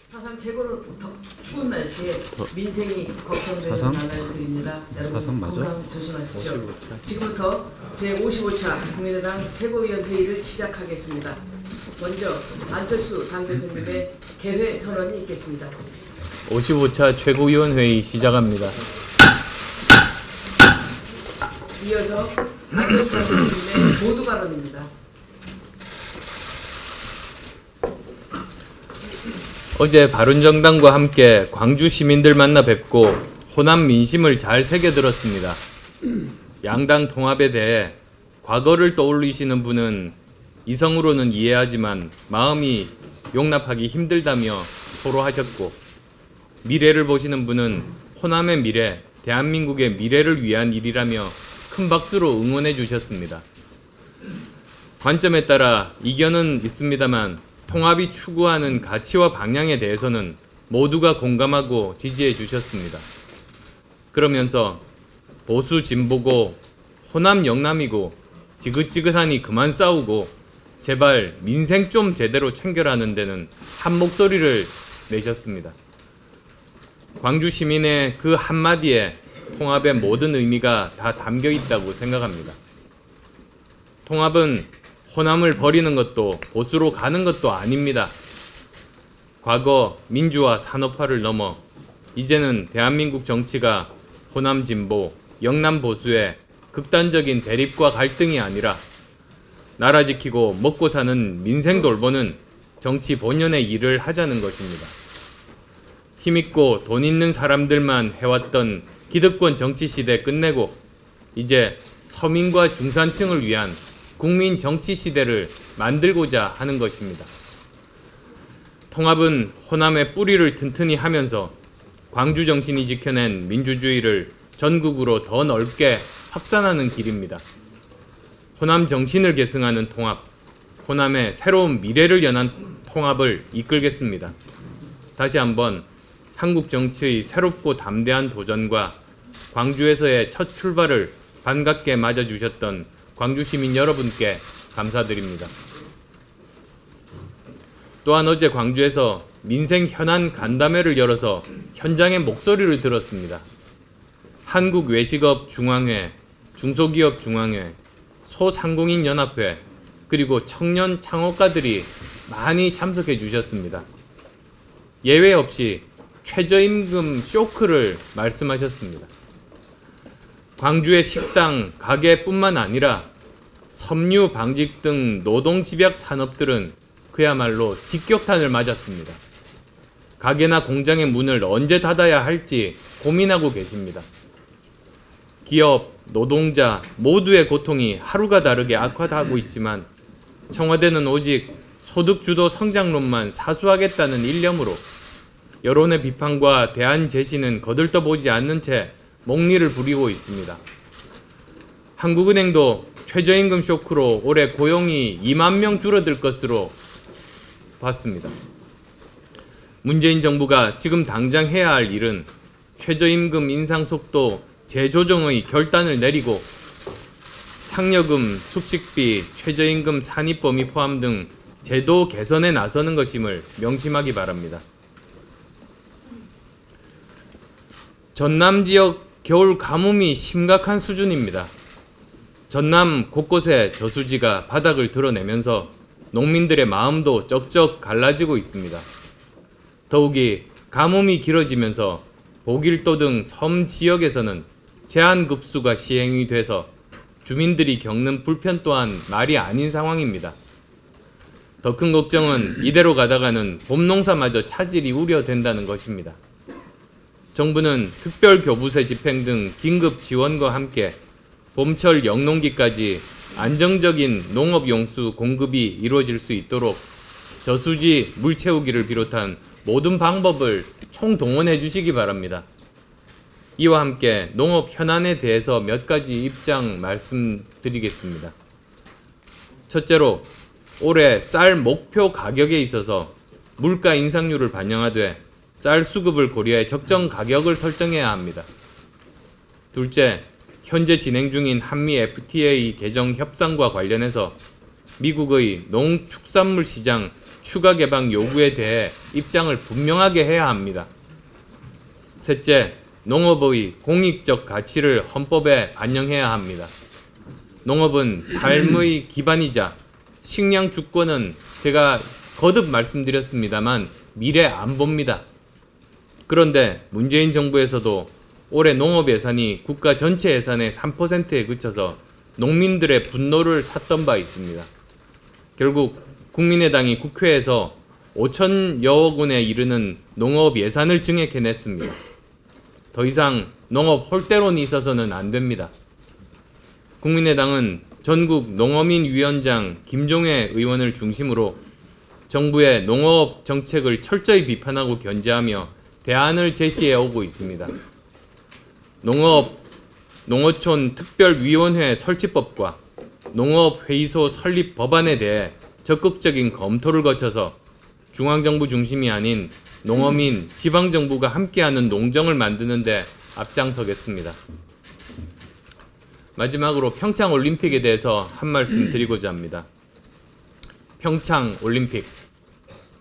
사상 최고로 추운 날씨에 민생이 걱정되는 사상? 말을 드립니다. 여러분 사상 맞아? 건강 조심하십시오. 지금부터 제55차 국민의당 최고위원 회의를 시작하겠습니다. 먼저 안철수 당대표님의 개회 선언이 있겠습니다. 55차 최고위원 회의 시작합니다. 이어서 안철수 당대표님의 모두 발언입니다. 어제 바른정당과 함께 광주 시민들 만나 뵙고 호남 민심을 잘 새겨들었습니다. 양당 통합에 대해 과거를 떠올리시는 분은 이성으로는 이해하지만 마음이 용납하기 힘들다며 토로하셨고, 미래를 보시는 분은 호남의 미래, 대한민국의 미래를 위한 일이라며 큰 박수로 응원해 주셨습니다. 관점에 따라 이견은 있습니다만 통합이 추구하는 가치와 방향에 대해서는 모두가 공감하고 지지해 주셨습니다. 그러면서 보수 진보고 호남 영남이고 지긋지긋하니 그만 싸우고 제발 민생 좀 제대로 챙겨라는 데는 한 목소리를 내셨습니다. 광주 시민의 그 한마디에 통합의 모든 의미가 다 담겨 있다고 생각합니다. 통합은 호남을 버리는 것도 보수로 가는 것도 아닙니다. 과거 민주화 산업화를 넘어 이제는 대한민국 정치가 호남 진보, 영남 보수의 극단적인 대립과 갈등이 아니라 나라 지키고 먹고 사는 민생 돌보는 정치 본연의 일을 하자는 것입니다. 힘있고 돈 있는 사람들만 해왔던 기득권 정치 시대 끝내고 이제 서민과 중산층을 위한 국민 정치 시대를 만들고자 하는 것입니다. 통합은 호남의 뿌리를 튼튼히 하면서 광주 정신이 지켜낸 민주주의를 전국으로 더 넓게 확산하는 길입니다. 호남 정신을 계승하는 통합, 호남의 새로운 미래를 여는 통합을 이끌겠습니다. 다시 한번 한국 정치의 새롭고 담대한 도전과 광주에서의 첫 출발을 반갑게 맞아주셨던 광주 시민 여러분께 감사드립니다. 또한 어제 광주에서 민생 현안 간담회를 열어서 현장의 목소리를 들었습니다. 한국외식업 중앙회, 중소기업 중앙회, 소상공인 연합회, 그리고 청년 창업가들이 많이 참석해 주셨습니다. 예외 없이 최저임금 쇼크를 말씀하셨습니다. 광주의 식당, 가게뿐만 아니라 섬유, 방직 등 노동집약 산업들은 그야말로 직격탄을 맞았습니다. 가게나 공장의 문을 언제 닫아야 할지 고민하고 계십니다. 기업, 노동자 모두의 고통이 하루가 다르게 악화하고 있지만 청와대는 오직 소득주도 성장론만 사수하겠다는 일념으로 여론의 비판과 대안 제시는 거들떠보지 않는 채 목리를 부리고 있습니다. 한국은행도 최저임금 쇼크로 올해 고용이 2만 명 줄어들 것으로 봤습니다. 문재인 정부가 지금 당장 해야 할 일은 최저임금 인상 속도 재조정의 결단을 내리고 상여금, 숙식비, 최저임금 산입 범위 포함 등 제도 개선에 나서는 것임을 명심하기 바랍니다. 전남 지역 겨울 가뭄이 심각한 수준입니다. 전남 곳곳에 저수지가 바닥을 드러내면서 농민들의 마음도 쩍쩍 갈라지고 있습니다. 더욱이 가뭄이 길어지면서 보길도 등 섬 지역에서는 제한급수가 시행이 돼서 주민들이 겪는 불편 또한 말이 아닌 상황입니다. 더 큰 걱정은 이대로 가다가는 봄농사마저 차질이 우려된다는 것입니다. 정부는 특별교부세 집행 등 긴급 지원과 함께 봄철 영농기까지 안정적인 농업용수 공급이 이루어질 수 있도록 저수지 물 채우기를 비롯한 모든 방법을 총동원해 주시기 바랍니다. 이와 함께 농업 현안에 대해서 몇 가지 입장 말씀드리겠습니다. 첫째로 올해 쌀 목표 가격에 있어서 물가 인상률을 반영하되 쌀 수급을 고려해 적정 가격을 설정해야 합니다. 둘째, 현재 진행 중인 한미 FTA 개정 협상과 관련해서 미국의 농축산물 시장 추가 개방 요구에 대해 입장을 분명하게 해야 합니다. 셋째, 농업의 공익적 가치를 헌법에 반영해야 합니다. 농업은 삶의 기반이자 식량 주권은 제가 거듭 말씀드렸습니다만 미래 안보입니다. 그런데 문재인 정부에서도 올해 농업 예산이 국가 전체 예산의 3%에 그쳐서 농민들의 분노를 샀던 바 있습니다. 결국 국민의당이 국회에서 5천여억 원에 이르는 농업 예산을 증액해냈습니다. 더 이상 농업 홀대론이 있어서는 안 됩니다. 국민의당은 전국 농어민위원장 김종회 의원을 중심으로 정부의 농업 정책을 철저히 비판하고 견제하며 대안을 제시해 오고 있습니다. 농어촌 특별위원회 설치법과 농업회의소 설립 법안에 대해 적극적인 검토를 거쳐서 중앙정부 중심이 아닌 농어민, 지방정부가 함께하는 농정을 만드는 데 앞장서겠습니다. 마지막으로 평창올림픽에 대해서 한 말씀 드리고자 합니다. 평창올림픽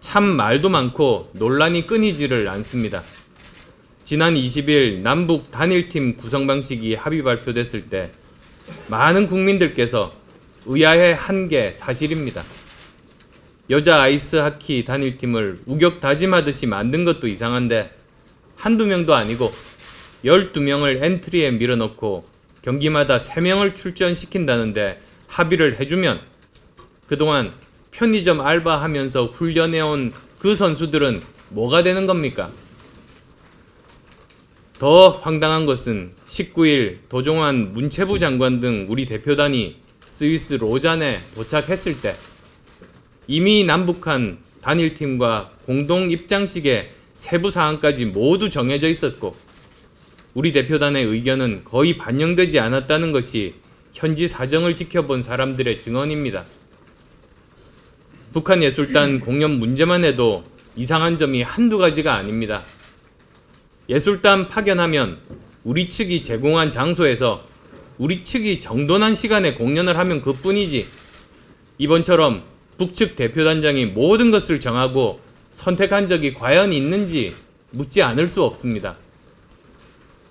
참 말도 많고 논란이 끊이지를 않습니다. 지난 20일 남북 단일팀 구성 방식이 합의 발표됐을 때 많은 국민들께서 의아해한 게 사실입니다. 여자 아이스하키 단일팀을 우격다짐하듯이 만든 것도 이상한데 한두 명도 아니고 12명을 엔트리에 밀어넣고 경기마다 3명을 출전시킨다는데 합의를 해주면 그동안 편의점 알바하면서 훈련해온 그 선수들은 뭐가 되는 겁니까? 더 황당한 것은 19일 도종환 문체부 장관 등 우리 대표단이 스위스 로잔에 도착했을 때 이미 남북한 단일팀과 공동 입장식의 세부 사항까지 모두 정해져 있었고 우리 대표단의 의견은 거의 반영되지 않았다는 것이 현지 사정을 지켜본 사람들의 증언입니다. 북한예술단 공연 문제만 해도 이상한 점이 한두 가지가 아닙니다. 예술단 파견하면 우리 측이 제공한 장소에서 우리 측이 정돈한 시간에 공연을 하면 그뿐이지 이번처럼 북측 대표단장이 모든 것을 정하고 선택한 적이 과연 있는지 묻지 않을 수 없습니다.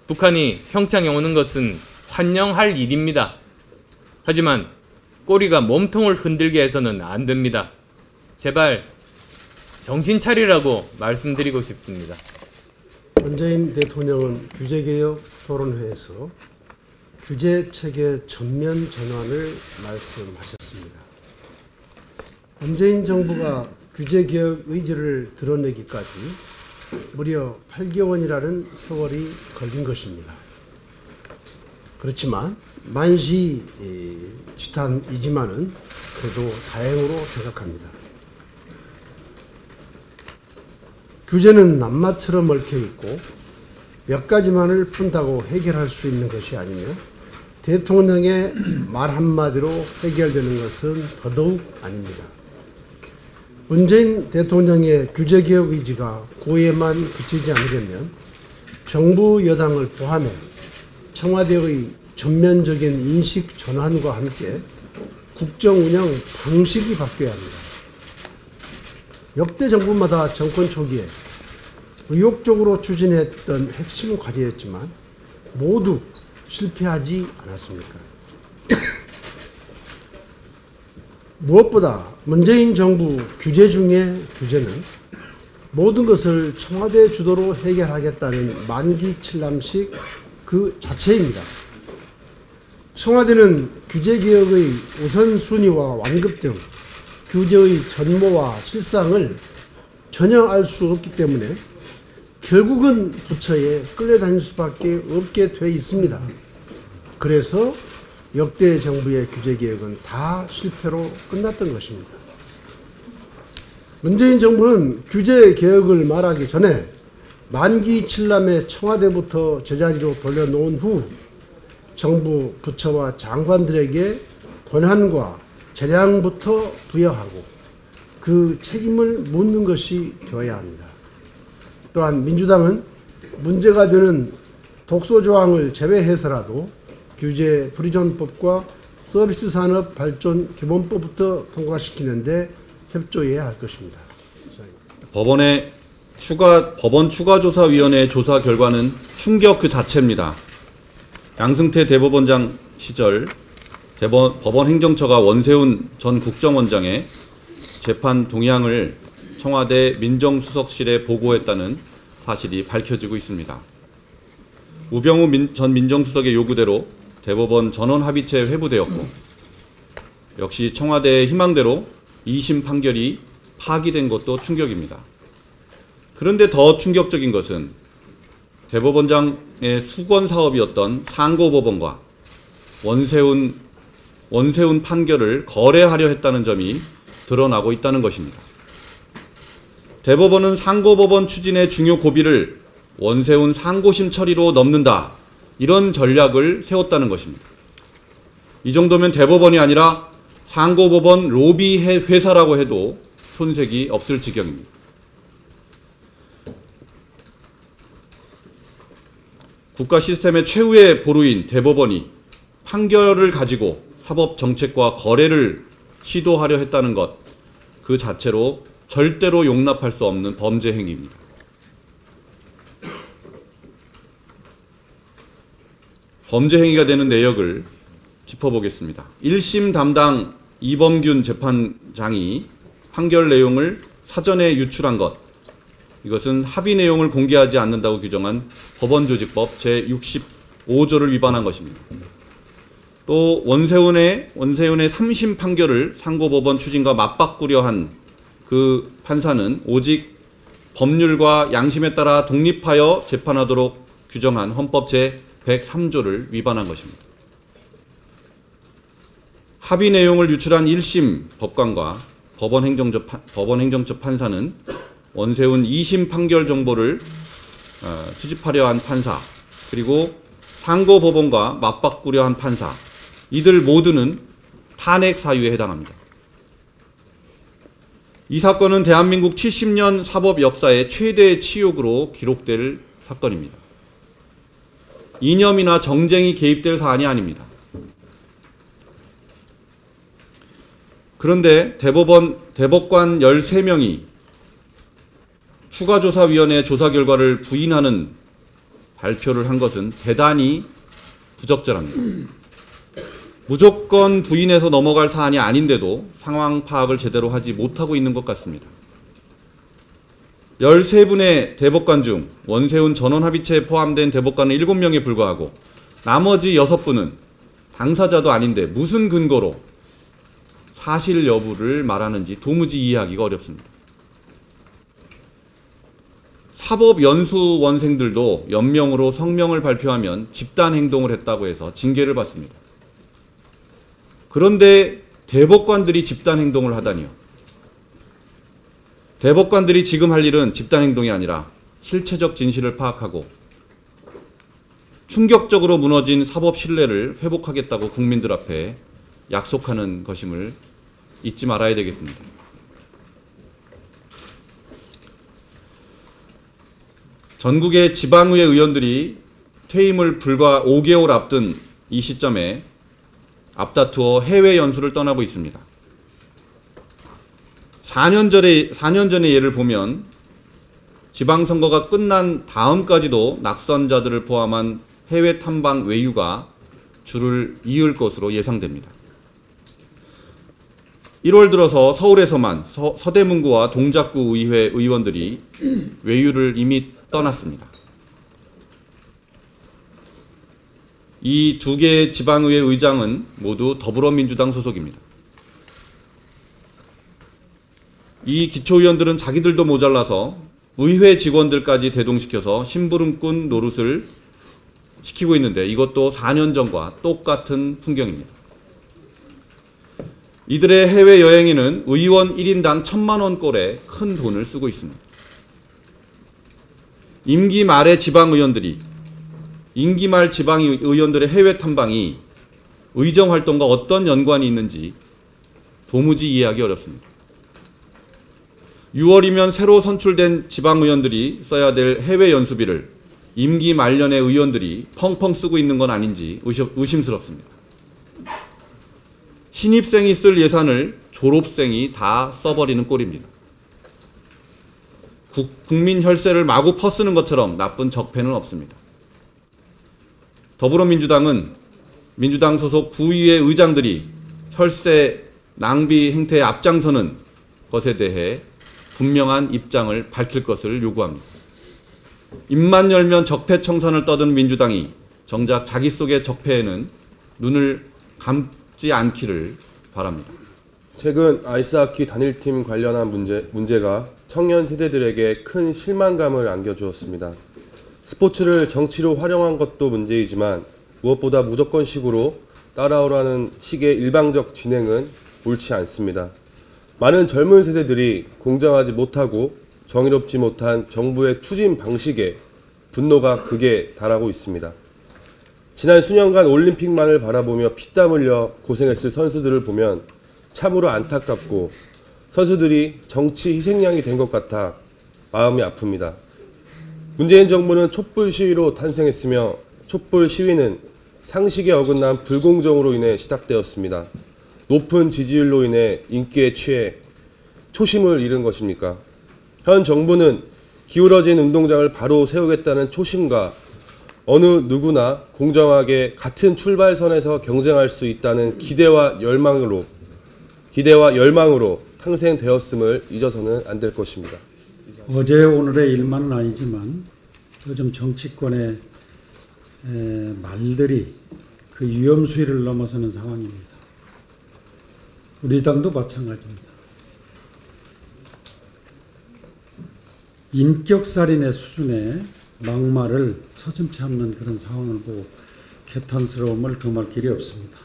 북한이 평창에 오는 것은 환영할 일입니다. 하지만 꼬리가 몸통을 흔들게 해서는 안 됩니다. 제발 정신 차리라고 말씀드리고 싶습니다. 문재인 대통령은 규제개혁 토론회에서 규제체계 전면 전환을 말씀하셨습니다. 문재인 정부가 규제개혁 의지를 드러내기까지 무려 8개월이라는 세월이 걸린 것입니다. 그렇지만 만시지탄이지만은 그래도 다행으로 생각합니다. 규제는 낱마처럼 얽혀있고 몇 가지만을 푼다고 해결할 수 있는 것이 아니며 대통령의 말 한마디로 해결되는 것은 더더욱 아닙니다. 문재인 대통령의 규제개혁 의지가 구호에만 그치지 않으려면 정부 여당을 포함해 청와대의 전면적인 인식 전환과 함께 국정 운영 방식이 바뀌어야 합니다. 역대 정부마다 정권 초기에 의욕적으로 추진했던 핵심 과제였지만 모두 실패하지 않았습니까? 무엇보다 문재인 정부 규제 중의 규제는 모든 것을 청와대 주도로 해결하겠다는 만기칠람식 그 자체입니다. 청와대는 규제개혁의 우선순위와 완급 등 규제의 전모와 실상을 전혀 알 수 없기 때문에 결국은 부처에 끌려다닐 수밖에 없게 돼 있습니다. 그래서 역대 정부의 규제개혁은 다 실패로 끝났던 것입니다. 문재인 정부는 규제개혁을 말하기 전에 만기칠람의 청와대부터 제자리로 돌려놓은 후 정부 부처와 장관들에게 권한과 재량부터 부여하고 그 책임을 묻는 것이 되어야 합니다. 또한 민주당은 문제가 되는 독소조항을 제외해서라도 규제 불이전법과 서비스 산업 발전 기본법부터 통과시키는데 협조해야 할 것입니다. 법원 추가조사위원회 조사 결과는 충격 그 자체입니다. 양승태 대법원장 시절 법원 행정처가 원세훈 전 국정원장의 재판 동향을 청와대 민정수석실에 보고했다는 사실이 밝혀지고 있습니다. 우병우 전 민정수석의 요구대로 대법원 전원합의체 회부되었고 역시 청와대의 희망대로 2심 판결이 파기된 것도 충격입니다. 그런데 더 충격적인 것은 대법원장의 수건 사업이었던 상고법원과 원세훈 판결을 거래하려 했다는 점이 드러나고 있다는 것입니다. 대법원은 상고법원 추진의 중요 고비를 원세훈 상고심 처리로 넘는다, 이런 전략을 세웠다는 것입니다. 이 정도면 대법원이 아니라 상고법원 로비 회사라고 해도 손색이 없을 지경입니다. 국가 시스템의 최후의 보루인 대법원이 판결을 가지고 사법 정책과 거래를 시도하려 했다는 것, 그 자체로 절대로 용납할 수 없는 범죄 행위입니다. 범죄 행위가 되는 내역을 짚어보겠습니다. 1심 담당 이범균 재판장이 판결 내용을 사전에 유출한 것, 이것은 합의 내용을 공개하지 않는다고 규정한 법원조직법 제65조를 위반한 것입니다. 또 원세훈의 3심 판결을 상고법원 추진과 맞바꾸려 한 그 판사는 오직 법률과 양심에 따라 독립하여 재판하도록 규정한 헌법 제103조를 위반한 것입니다. 합의 내용을 유출한 1심 법관과 법원 행정처 판사는 원세훈 2심 판결 정보를 수집하려 한 판사, 그리고 상고법원과 맞바꾸려 한 판사, 이들 모두는 탄핵 사유에 해당합니다. 이 사건은 대한민국 70년 사법 역사의 최대의 치욕으로 기록될 사건입니다. 이념이나 정쟁이 개입될 사안이 아닙니다. 그런데 대법관 13명이 추가조사위원회 조사 결과를 부인하는 발표를 한 것은 대단히 부적절합니다. 무조건 부인해서 넘어갈 사안이 아닌데도 상황 파악을 제대로 하지 못하고 있는 것 같습니다. 13분의 대법관 중 원세훈 전원합의체에 포함된 대법관은 7명에 불과하고 나머지 6분은 당사자도 아닌데 무슨 근거로 사실 여부를 말하는지 도무지 이해하기가 어렵습니다. 사법연수원생들도 연명으로 성명을 발표하면 집단행동을 했다고 해서 징계를 받습니다. 그런데 대법관들이 집단행동을 하다니요. 대법관들이 지금 할 일은 집단행동이 아니라 실체적 진실을 파악하고 충격적으로 무너진 사법 신뢰를 회복하겠다고 국민들 앞에 약속하는 것임을 잊지 말아야 되겠습니다. 전국의 지방의회 의원들이 퇴임을 불과 5개월 앞둔 이 시점에 앞다투어 해외 연수를 떠나고 있습니다. 4년 전의 예를 보면 지방선거가 끝난 다음까지도 낙선자들을 포함한 해외 탐방 외유가 줄을 이을 것으로 예상됩니다. 1월 들어서 서울에서만 서대문구와 동작구 의회 의원들이 외유를 이미 떠났습니다. 이 두 개의 지방의회 의장은 모두 더불어민주당 소속입니다. 이 기초의원들은 자기들도 모자라서 의회 직원들까지 대동시켜서 심부름꾼 노릇을 시키고 있는데 이것도 4년 전과 똑같은 풍경입니다. 이들의 해외여행에는 의원 1인당 1,000만 원 꼴의 큰 돈을 쓰고 있습니다. 임기 말의 지방의원들이 임기 말 지방의원들의 해외 탐방이 의정활동과 어떤 연관이 있는지 도무지 이해하기 어렵습니다. 6월이면 새로 선출된 지방의원들이 써야 될 해외 연수비를 임기 말년의 의원들이 펑펑 쓰고 있는 건 아닌지 의심스럽습니다. 신입생이 쓸 예산을 졸업생이 다 써버리는 꼴입니다. 국민 혈세를 마구 퍼쓰는 것처럼 나쁜 적폐는 없습니다. 더불어민주당은 민주당 소속 구의회 의장들이 혈세 낭비 행태에 앞장서는 것에 대해 분명한 입장을 밝힐 것을 요구합니다. 입만 열면 적폐 청산을 떠드는 민주당이 정작 자기 속의 적폐에는 눈을 감지 않기를 바랍니다. 최근 아이스하키 단일팀 관련한 문제가 청년 세대들에게 큰 실망감을 안겨주었습니다. 스포츠를 정치로 활용한 것도 문제이지만 무엇보다 무조건식으로 따라오라는 식의 일방적 진행은 옳지 않습니다. 많은 젊은 세대들이 공정하지 못하고 정의롭지 못한 정부의 추진 방식에 분노가 극에 달하고 있습니다. 지난 수년간 올림픽만을 바라보며 피땀 흘려 고생했을 선수들을 보면 참으로 안타깝고 선수들이 정치 희생양이 된 것 같아 마음이 아픕니다. 문재인 정부는 촛불 시위로 탄생했으며 촛불 시위는 상식에 어긋난 불공정으로 인해 시작되었습니다. 높은 지지율로 인해 인기에 취해 초심을 잃은 것입니까? 현 정부는 기울어진 운동장을 바로 세우겠다는 초심과 어느 누구나 공정하게 같은 출발선에서 경쟁할 수 있다는 기대와 열망으로 탄생되었음을 잊어서는 안 될 것입니다. 어제 오늘의 일만은 아니지만 요즘 정치권의 말들이 그 위험수위를 넘어서는 상황입니다. 우리 당도 마찬가지입니다. 인격살인의 수준의 막말을 서슴지 않는 그런 상황을 보고 개탄스러움을 금할 길이 없습니다.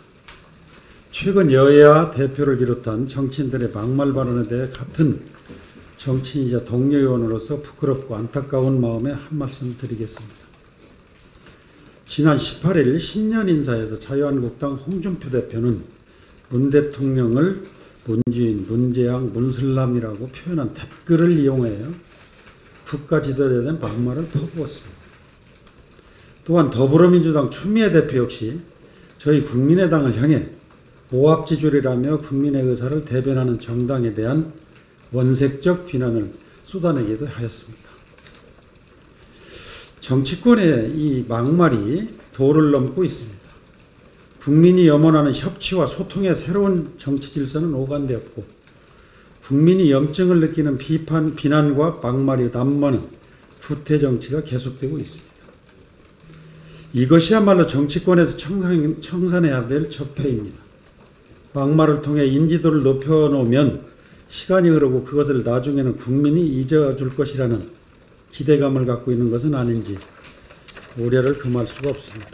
최근 여야 대표를 비롯한 정치인들의 막말 발언에 대해 같은 정치인이자 동료의원으로서 부끄럽고 안타까운 마음에 한 말씀 드리겠습니다. 지난 18일 신년 인사에서 자유한국당 홍준표 대표는 문 대통령을 문주인, 문재양, 문슬람이라고 표현한 댓글을 이용하여 국가 지도자에 대한 막말을 퍼부었습니다. 또한 더불어민주당 추미애 대표 역시 저희 국민의당을 향해 모합지졸이라며 국민의 의사를 대변하는 정당에 대한 원색적 비난을 쏟아내기도 하였습니다. 정치권의 이 막말이 도를 넘고 있습니다. 국민이 염원하는 협치와 소통의 새로운 정치 질서는 오간되었고 국민이 염증을 느끼는 비난과 막말이 난무하는 후퇴 정치가 계속되고 있습니다. 이것이야말로 정치권에서 청산해야 될 적폐입니다. 막말을 통해 인지도를 높여놓으면 시간이 흐르고 그것을 나중에는 국민이 잊어줄 것이라는 기대감을 갖고 있는 것은 아닌지 우려를 금할 수가 없습니다.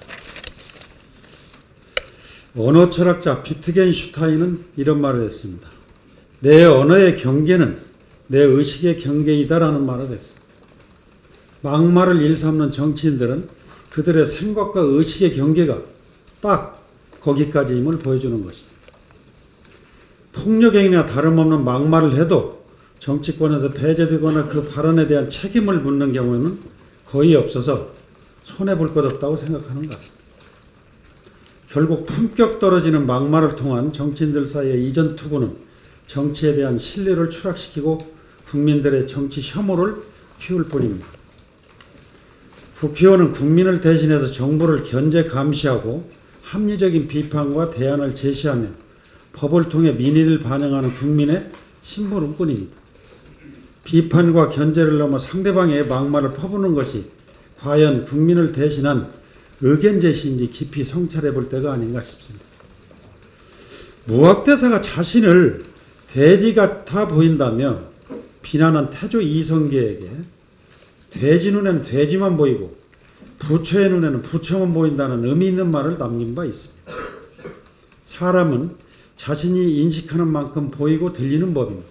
언어 철학자 비트겐슈타인은 이런 말을 했습니다. 내 언어의 경계는 내 의식의 경계이다라는 말을 했습니다. 막말을 일삼는 정치인들은 그들의 생각과 의식의 경계가 딱 거기까지임을 보여주는 것입니다. 폭력행위나 다름없는 막말을 해도 정치권에서 배제되거나 그 발언에 대한 책임을 묻는 경우는 거의 없어서 손해볼 것 없다고 생각하는 것 같습니다. 결국 품격 떨어지는 막말을 통한 정치인들 사이의 이전 투구는 정치에 대한 신뢰를 추락시키고 국민들의 정치 혐오를 키울 뿐입니다. 국회의원은 국민을 대신해서 정부를 견제 감시하고 합리적인 비판과 대안을 제시하며 법을 통해 민의를 반영하는 국민의 심부름꾼입니다. 비판과 견제를 넘어 상대방의 막말을 퍼부는 것이 과연 국민을 대신한 의견 제시인지 깊이 성찰해 볼 때가 아닌가 싶습니다. 무학대사가 자신을 돼지 같아 보인다며 비난한 태조 이성계에게 돼지 눈에는 돼지만 보이고 부처의 눈에는 부처만 보인다는 의미 있는 말을 남긴 바 있습니다. 사람은 자신이 인식하는 만큼 보이고 들리는 법입니다.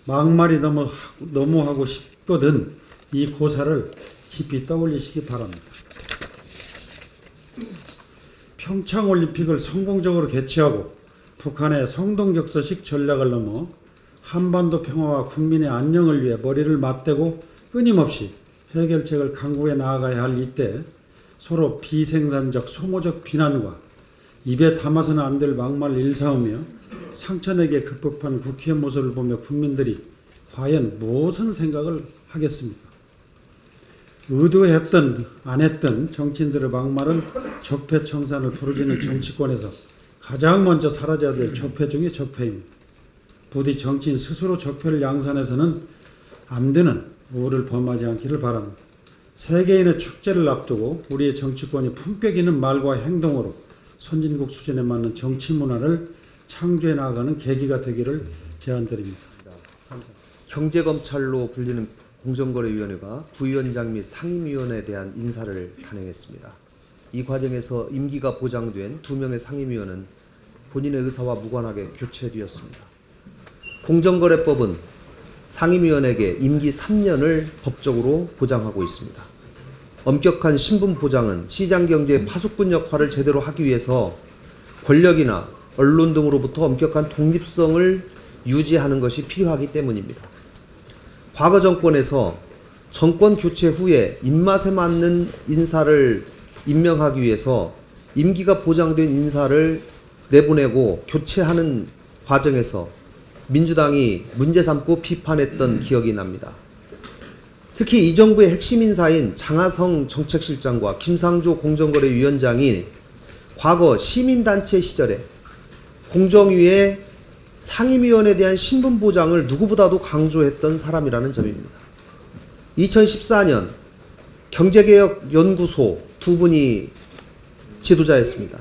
막말이 너무 하고 싶거든 이 고사를 깊이 떠올리시기 바랍니다. 평창올림픽을 성공적으로 개최하고 북한의 성동격서식 전략을 넘어 한반도 평화와 국민의 안녕을 위해 머리를 맞대고 끊임없이 해결책을 강구해 나아가야 할 이때 서로 비생산적 소모적 비난과 입에 담아서는 안 될 막말을 일삼으며 상처내게 급급한 국회의 모습을 보며 국민들이 과연 무슨 생각을 하겠습니까? 의도했든 안 했든 정치인들의 막말은 적폐청산을 부르짖는 정치권에서 가장 먼저 사라져야 될 적폐 중에 적폐입니다. 부디 정치인 스스로 적폐를 양산해서는 안 되는 오를 범하지 않기를 바랍니다. 세계인의 축제를 앞두고 우리의 정치권이 품격 있는 말과 행동으로 선진국 수준에 맞는 정치 문화를 창조해 나가는 계기가 되기를 제안드립니다. 경제검찰로 불리는 공정거래위원회가 부위원장 및 상임위원에 대한 인사를 단행했습니다. 이 과정에서 임기가 보장된 2명의 상임위원은 본인의 의사와 무관하게 교체되었습니다. 공정거래법은 상임위원에게 임기 3년을 법적으로 보장하고 있습니다. 엄격한 신분 보장은 시장경제의 파수꾼 역할을 제대로 하기 위해서 권력이나 언론 등으로부터 엄격한 독립성을 유지하는 것이 필요하기 때문입니다. 과거 정권에서 정권 교체 후에 입맛에 맞는 인사를 임명하기 위해서 임기가 보장된 인사를 내보내고 교체하는 과정에서 민주당이 문제 삼고 비판했던 기억이 납니다. 특히 이 정부의 핵심 인사인 장하성 정책실장과 김상조 공정거래위원장이 과거 시민단체 시절에 공정위의 상임위원에 대한 신분보장을 누구보다도 강조했던 사람이라는 점입니다. 2014년 경제개혁연구소 2분이 지도자였습니다.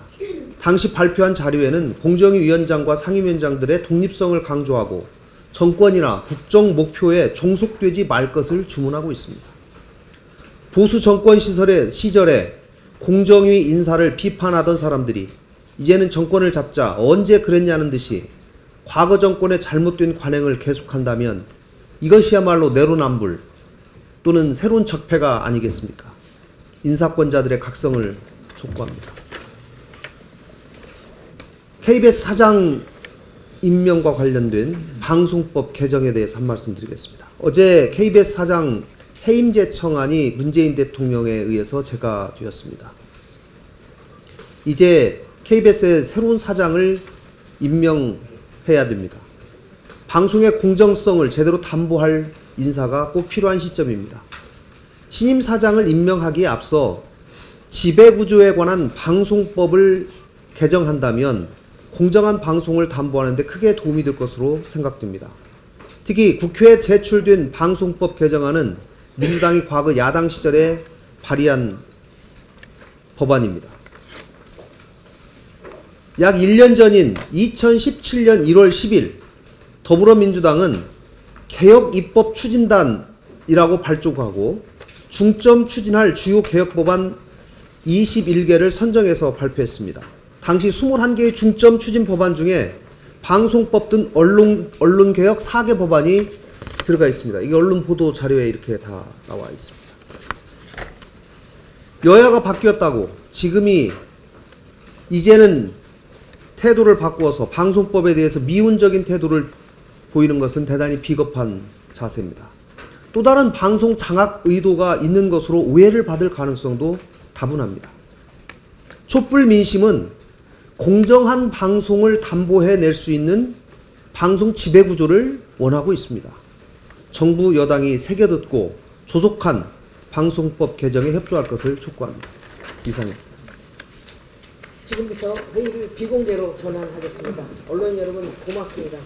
당시 발표한 자료에는 공정위 위원장과 상임위원장들의 독립성을 강조하고 정권이나 국정 목표에 종속되지 말 것을 주문하고 있습니다. 보수 정권 시절에 공정위 인사를 비판하던 사람들이 이제는 정권을 잡자 언제 그랬냐는 듯이 과거 정권의 잘못된 관행을 계속한다면 이것이야말로 내로남불 또는 새로운 적폐가 아니겠습니까? 인사권자들의 각성을 촉구합니다. KBS 사장 임명과 관련된 방송법 개정에 대해서 한 말씀 드리겠습니다. 어제 KBS 사장 해임 제청안이 문재인 대통령에 의해서 제거되었습니다. 이제 KBS의 새로운 사장을 임명해야 됩니다. 방송의 공정성을 제대로 담보할 인사가 꼭 필요한 시점입니다. 신임 사장을 임명하기에 앞서 지배구조에 관한 방송법을 개정한다면 공정한 방송을 담보하는 데 크게 도움이 될 것으로 생각됩니다. 특히 국회에 제출된 방송법 개정안은 민주당이 과거 야당 시절에 발의한 법안입니다. 약 1년 전인 2017년 1월 10일 더불어민주당은 개혁입법 추진단이라고 발족하고 중점 추진할 주요 개혁법안 21개를 선정해서 발표했습니다. 당시 21개의 중점 추진 법안 중에 방송법 등 언론개혁 4개 법안이 들어가 있습니다. 이게 언론 보도 자료에 이렇게 다 나와 있습니다. 여야가 바뀌었다고 이제는 태도를 바꾸어서 방송법에 대해서 미온적인 태도를 보이는 것은 대단히 비겁한 자세입니다. 또 다른 방송 장악 의도가 있는 것으로 오해를 받을 가능성도 다분합니다. 촛불 민심은 공정한 방송을 담보해낼 수 있는 방송 지배구조를 원하고 있습니다. 정부 여당이 새겨듣고 조속한 방송법 개정에 협조할 것을 촉구합니다. 이상입니다. 지금부터 회의를 비공개로 전환하겠습니다. 언론 여러분 고맙습니다.